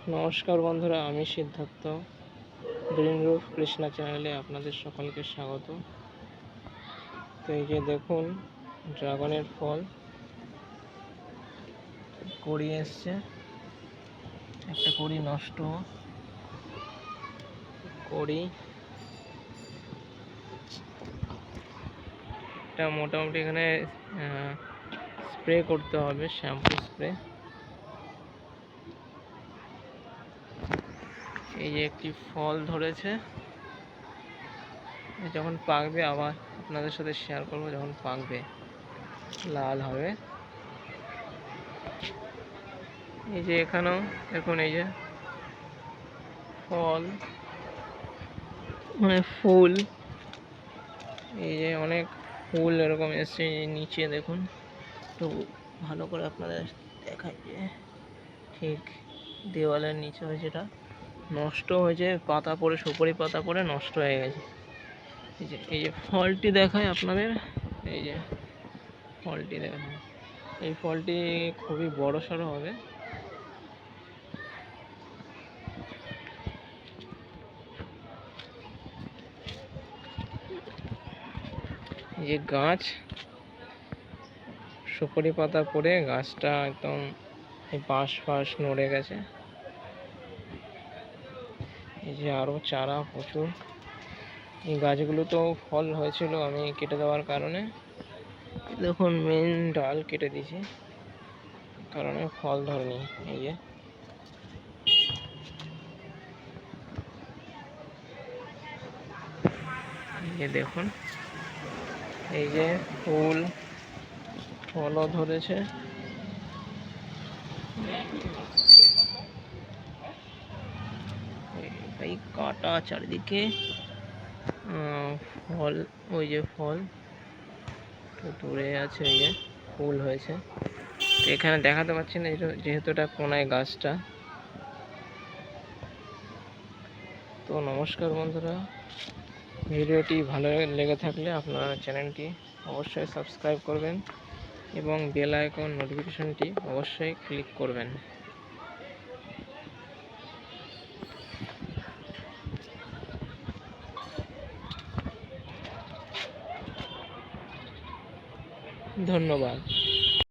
নমস্কার বন্ধুরা, আমি সিদ্ধার্থ। গ্রিন রুফ কৃষ্ণা চ্যানেলে আপনাদের সকলকে স্বাগত। তো এই যে দেখুন, ড্রাগনের ফল কড়ি এসছে, একটা কড়ি নষ্ট, কড়ি এটা মোটামুটি এখানে স্প্রে করতে হবে, শ্যাম্পু স্প্রে। এই যে একটি ফল ধরেছে, যখন পাকবে আবার আপনাদের সাথে শেয়ার করব। যখন পাকবে লাল হবে। এই যে এখানেও দেখুন, এই যে ফল মানে ফুল, এই যে অনেক ফুল এরকম এসছে। নিচে দেখুন, একটু ভালো করে আপনাদের দেখাই, যে ঠিক দেওয়ালের নিচে হয়েছে, এটা নষ্ট হয়েছে, পাতা পড়ে, সুপারি পাতা পড়ে নষ্ট হয়ে গেছে। এই যে ফলটি দেখায় আপনাদের, এই যে ফলটি দেখুন, এই ফলটি খুবই বড় সড়ো হবে। এই যে গাছ, সুপারি পাতা পড়ে গাছটা একদম বাঁশ ফাঁস নড়ে গেছে। এই যে আরো চারা প্রচুর। এই গাছগুলো তো ফল হয়েছিল, আমি কেটে দেওয়ার কারণে দেখুন মেন ডাল কেটে দিয়েছি, কারণে ফল ধরেনি। এই যে দেখুন, এই যে ফুল ফলও ধরেছে। এই কাটা চারিদিকে ফল, ওই যে ফল তো দূরে আছে, এই যে ফুল হয়েছে। এখানে দেখাতে পাচ্ছি না যেহেতু এটা কোনায় গাছটা। তো নমস্কার বন্ধুরা, ভিডিওটি ভালো লেগে থাকলে আপনারা চ্যানেলটি অবশ্যই সাবস্ক্রাইব করবেন এবং বেল আইকন নোটিফিকেশনটি অবশ্যই ক্লিক করবেন। ধন্যবাদ।